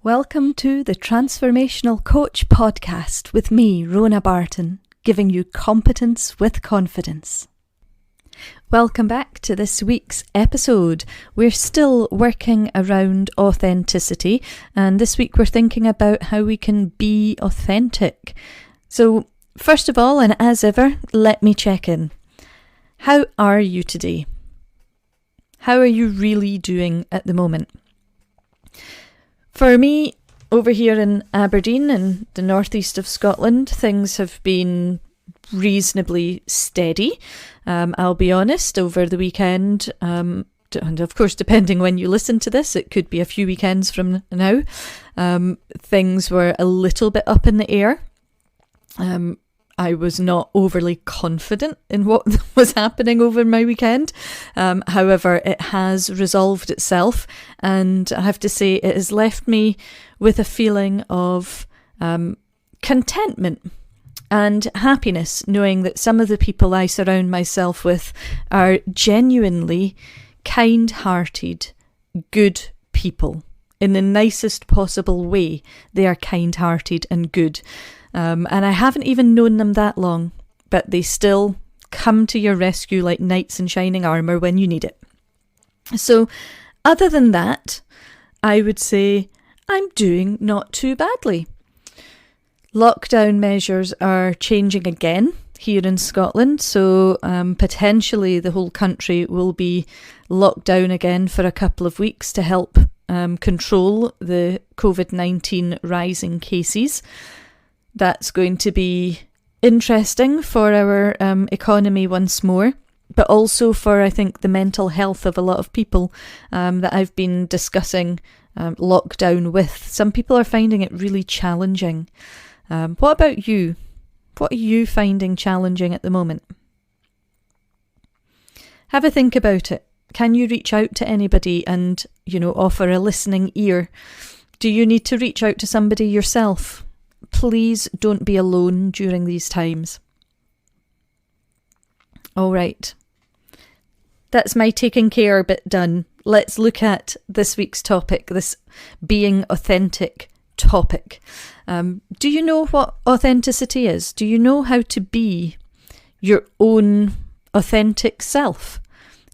Welcome to the Transformational Coach podcast with me, Rhona Barton, giving you competence with confidence. Welcome back to this week's episode. We're still working around authenticity, and this week we're thinking about how we can be authentic. So, first of all, and as ever, let me check in. How are you today? How are you really doing at the moment? For me, over here in Aberdeen in the northeast of Scotland, things have been reasonably steady. I'll be honest, over the weekend, and of course, depending when you listen to this, it could be a few weekends from now, things were a little bit up in the air. I was not overly confident in what was happening over my weekend. However, it has resolved itself, and I have to say it has left me with a feeling of contentment and happiness, knowing that some of the people I surround myself with are genuinely kind-hearted, good people. In the nicest possible way, they are kind-hearted and good. And I haven't even known them that long, but they still come to your rescue like knights in shining armour when you need it. So, other than that, I would say I'm doing not too badly. Lockdown measures are changing again here in Scotland, so potentially the whole country will be locked down again for a couple of weeks to help control the COVID-19 rising cases. That's going to be interesting for our economy once more, but also for, I think, the mental health of a lot of people that I've been discussing lockdown with. Some people are finding it really challenging. What about you? What are you finding challenging at the moment? Have a think about it. Can you reach out to anybody and, offer a listening ear? Do you need to reach out to somebody yourself? Please don't be alone during these times. All right. That's my taking care bit done. Let's look at this week's topic, this being authentic topic. Do you know what authenticity is? Do you know how to be your own authentic self?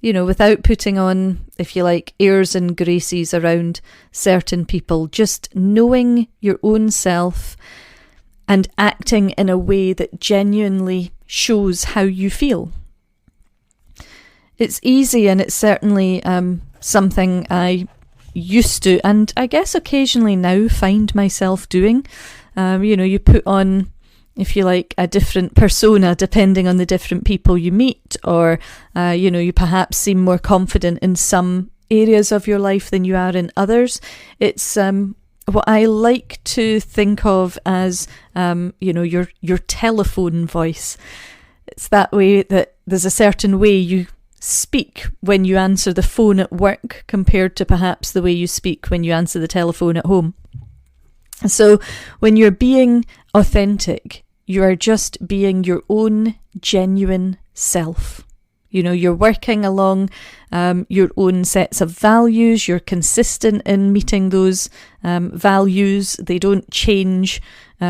Without putting on, if you like, airs and graces around certain people, just knowing your own self and acting in a way that genuinely shows how you feel. It's easy, and it's certainly something I used to, and I guess occasionally now find myself doing. You put on, if you like, a different persona depending on the different people you meet, or, you perhaps seem more confident in some areas of your life than you are in others. It's what I like to think of as, your telephone voice. It's that way that there's a certain way you speak when you answer the phone at work compared to perhaps the way you speak when you answer the telephone at home. So when you're being authentic, you are just being your own genuine self. You're working along your own sets of values. You're consistent in meeting those values. They don't change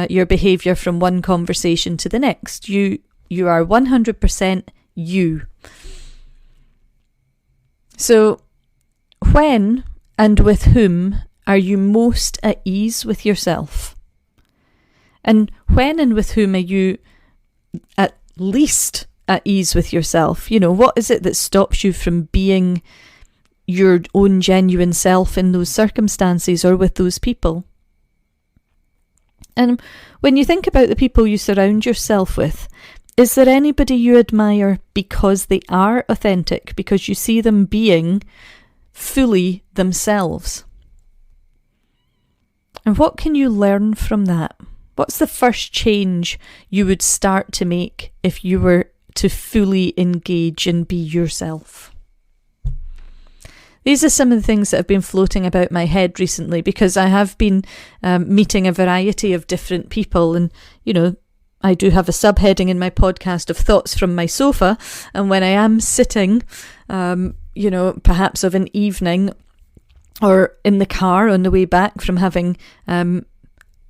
your behaviour from one conversation to the next. You are 100% you. So, when and with whom are you most at ease with yourself? And when and with whom are you at least at ease with yourself? What is it that stops you from being your own genuine self in those circumstances or with those people? And when you think about the people you surround yourself with, is there anybody you admire because they are authentic, because you see them being fully themselves? And what can you learn from that? What's the first change you would start to make if you were to fully engage and be yourself? These are some of the things that have been floating about my head recently, because I have been meeting a variety of different people, and I do have a subheading in my podcast of thoughts from my sofa, and when I am sitting, perhaps of an evening or in the car on the way back from having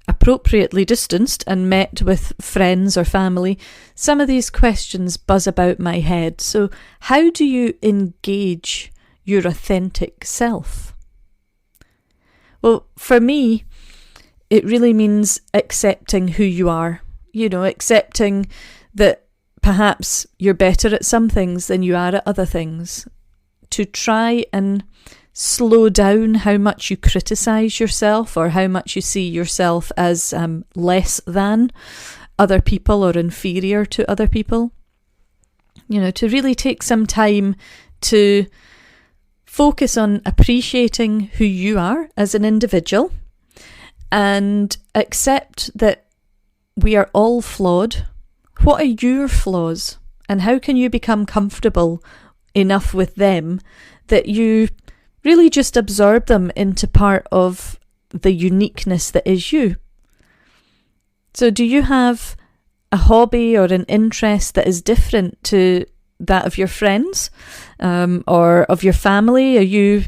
appropriately distanced and met with friends or family, some of these questions buzz about my head. So how do you engage your authentic self? Well, for me, it really means accepting who you are. Accepting that perhaps you're better at some things than you are at other things. To try and slow down how much you criticise yourself or how much you see yourself as less than other people or inferior to other people. To really take some time to focus on appreciating who you are as an individual and accept that we are all flawed. What are your flaws? And how can you become comfortable enough with them that you really just absorb them into part of the uniqueness that is you? So do you have a hobby or an interest that is different to that of your friends or of your family? Are you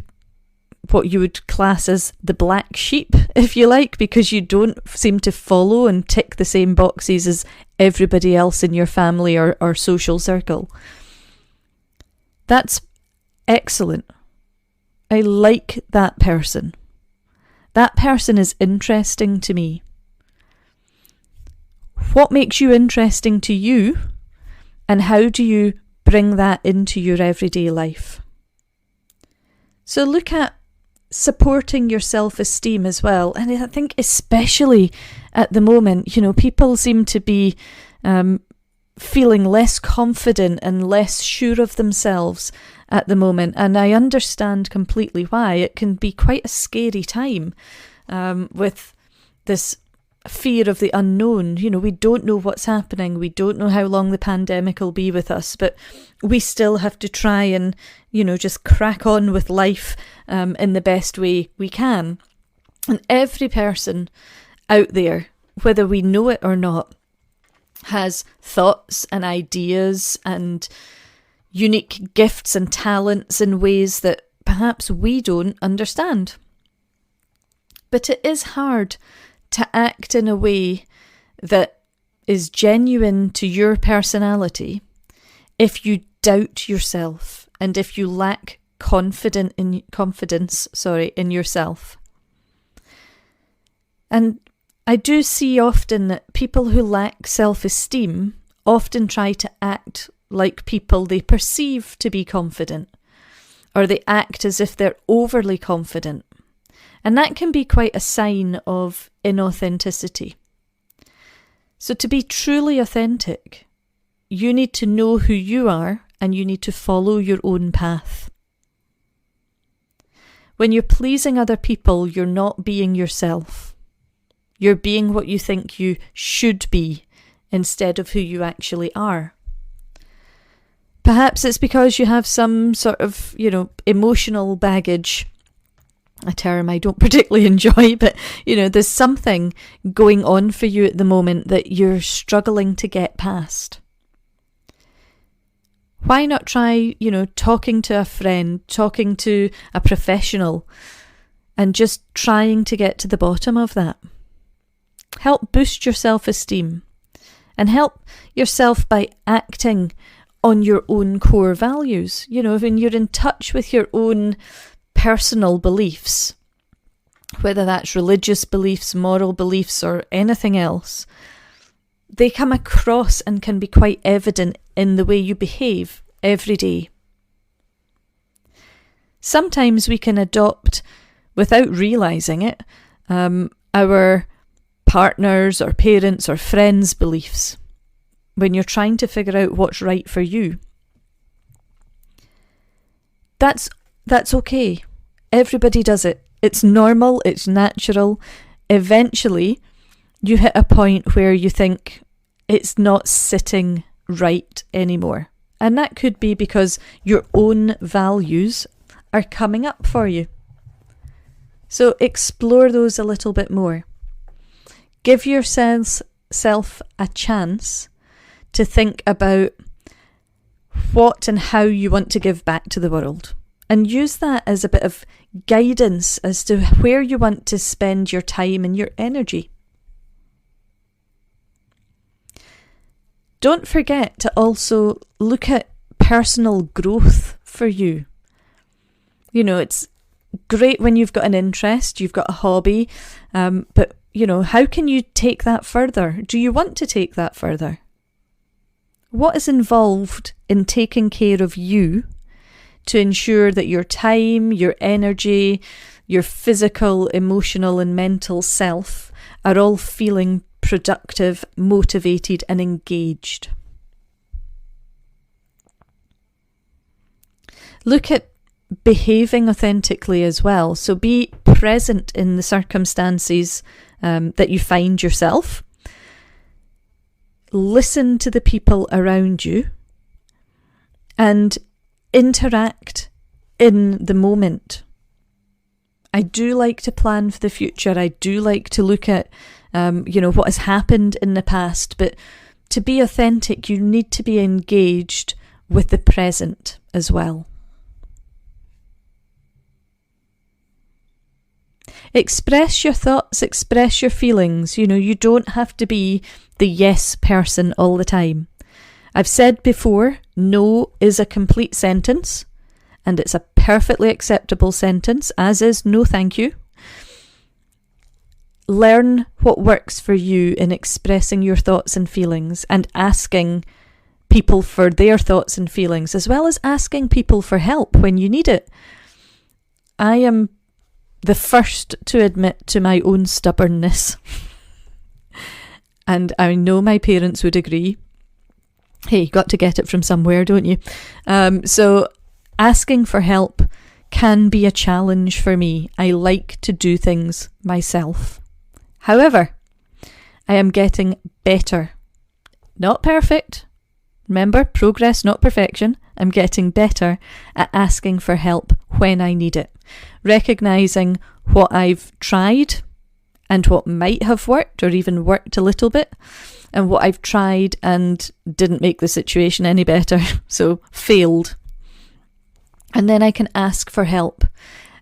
what you would class as the black sheep, if you like, because you don't seem to follow and tick the same boxes as everybody else in your family or social circle? That's excellent. I like that person. That person is interesting to me. What makes you interesting to you, and how do you bring that into your everyday life? So look at supporting your self-esteem as well. And I think especially at the moment, people seem to be feeling less confident and less sure of themselves at the moment. And I understand completely why. It can be quite a scary time with this fear of the unknown. We don't know what's happening. We don't know how long the pandemic will be with us, but we still have to try and, just crack on with life in the best way we can. And every person out there, whether we know it or not, has thoughts and ideas and unique gifts and talents in ways that perhaps we don't understand. But it is hard to act in a way that is genuine to your personality if you doubt yourself and if you lack confidence in yourself. And I do see often that people who lack self-esteem often try to act like people they perceive to be confident, or they act as if they're overly confident. And that can be quite a sign of inauthenticity. So to be truly authentic, you need to know who you are and you need to follow your own path. When you're pleasing other people, you're not being yourself. You're being what you think you should be instead of who you actually are. Perhaps it's because you have some sort of, emotional baggage, a term I don't particularly enjoy, but, there's something going on for you at the moment that you're struggling to get past. Why not try, talking to a friend, talking to a professional, and just trying to get to the bottom of that? Help boost your self-esteem and help yourself by acting on your own core values. When you're in touch with your own personal beliefs, whether that's religious beliefs, moral beliefs, or anything else, they come across and can be quite evident in the way you behave every day. Sometimes we can adopt, without realising it, our partners or parents or friends' beliefs when you're trying to figure out what's right for you. That's okay. Everybody does it. It's normal, it's natural. Eventually, you hit a point where you think it's not sitting right anymore. And that could be because your own values are coming up for you. So explore those a little bit more. Give yourself a chance to think about what and how you want to give back to the world. and use that as a bit of guidance as to where you want to spend your time and your energy. Don't forget to also look at personal growth for you. You know, it's great when you've got an interest, you've got a hobby, but, you know, how can you take that further? Do you want to take that further? What is involved in taking care of you to ensure that your time, your energy, your physical, emotional and mental self are all feeling productive, motivated and engaged? Look at behaving authentically as well. So be present in the circumstances that you find yourself. Listen to the people around you and interact in the moment. I do like to plan for the future. I do like to look at, what has happened in the past. But to be authentic, you need to be engaged with the present as well. Express your thoughts, express your feelings. You know, you don't have to be the yes person all the time. I've said before, no is a complete sentence, and it's a perfectly acceptable sentence, as is no thank you. Learn what works for you in expressing your thoughts and feelings and asking people for their thoughts and feelings, as well as asking people for help when you need it. I am the first to admit to my own stubbornness. And I know my parents would agree. Hey, you got to get it from somewhere, don't you? So asking for help can be a challenge for me. I like to do things myself. However, I am getting better. Not perfect. Remember, progress, not perfection. I'm getting better at asking for help when I need it. Recognising what I've tried and what might have worked or even worked a little bit, and what I've tried and didn't make the situation any better, so failed. And then I can ask for help.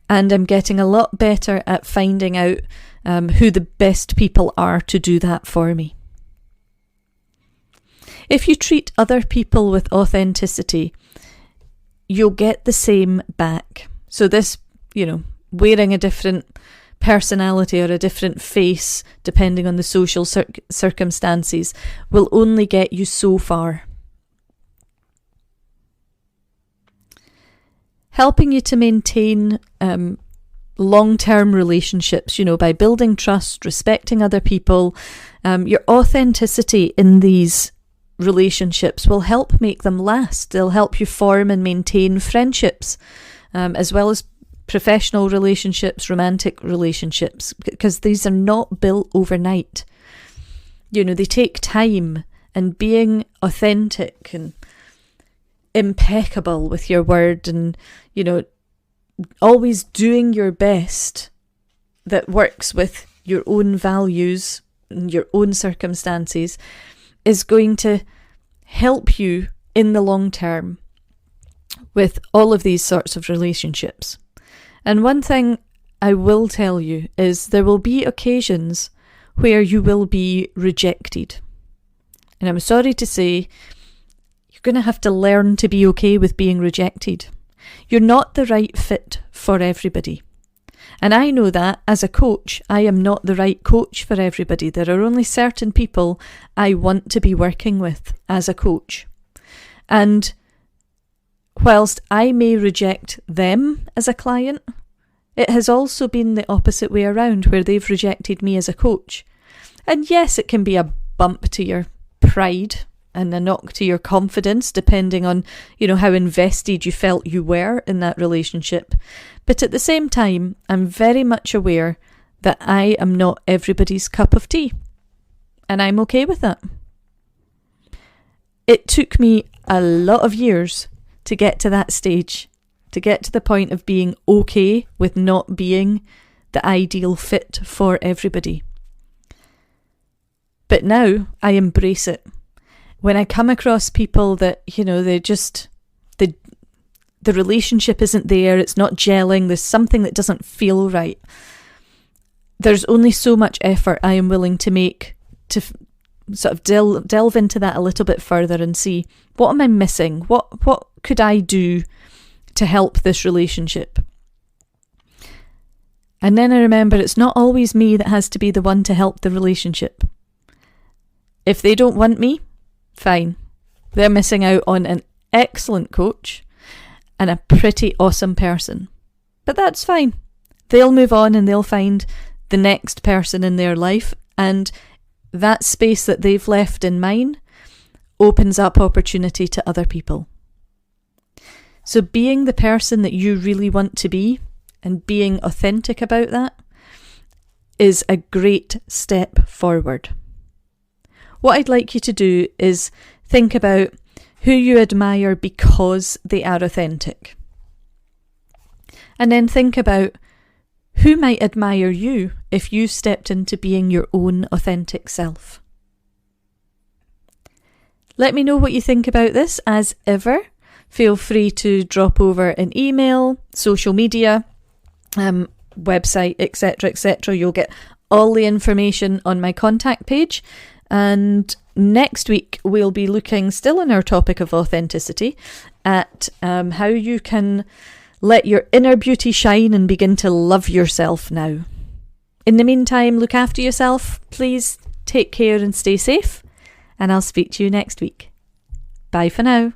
And I'm getting a lot better at finding out who the best people are to do that for me. If you treat other people with authenticity, you'll get the same back. So this, wearing a different personality or a different face, depending on the social circumstances, will only get you so far. Helping you to maintain long-term relationships, by building trust, respecting other people, your authenticity in these relationships will help make them last. They'll help you form and maintain friendships, as well as professional relationships, romantic relationships, because these are not built overnight. They take time, and being authentic and impeccable with your word and, always doing your best that works with your own values and your own circumstances is going to help you in the long term with all of these sorts of relationships. And one thing I will tell you is there will be occasions where you will be rejected. And I'm sorry to say, you're going to have to learn to be okay with being rejected. You're not the right fit for everybody. And I know that as a coach, I am not the right coach for everybody. There are only certain people I want to be working with as a coach. And whilst I may reject them as a client, it has also been the opposite way around, where they've rejected me as a coach. And yes, it can be a bump to your pride and a knock to your confidence, depending on, how invested you felt you were in that relationship. But at the same time, I'm very much aware that I am not everybody's cup of tea. And I'm okay with that. It took me a lot of years to get to that stage, to get to the point of being okay with not being the ideal fit for everybody. But now I embrace it. When I come across people that, the relationship isn't there, it's not gelling, there's something that doesn't feel right, there's only so much effort I am willing to make to sort of delve into that a little bit further and see, what am I missing? What could I do to help this relationship? And then I remember it's not always me that has to be the one to help the relationship. If they don't want me, fine. They're missing out on an excellent coach and a pretty awesome person. But that's fine. They'll move on and they'll find the next person in their life, and that space that they've left in mine opens up opportunity to other people. So being the person that you really want to be and being authentic about that is a great step forward. What I'd like you to do is think about who you admire because they are authentic. And then think about who might admire you if you stepped into being your own authentic self. Let me know what you think about this. As ever, feel free to drop over an email, social media, website, etc. You'll get all the information on my contact page. And next week we'll be looking, still on our topic of authenticity, at how you can let your inner beauty shine and begin to love yourself now. In the meantime, look after yourself. Please take care and stay safe. And I'll speak to you next week. Bye for now.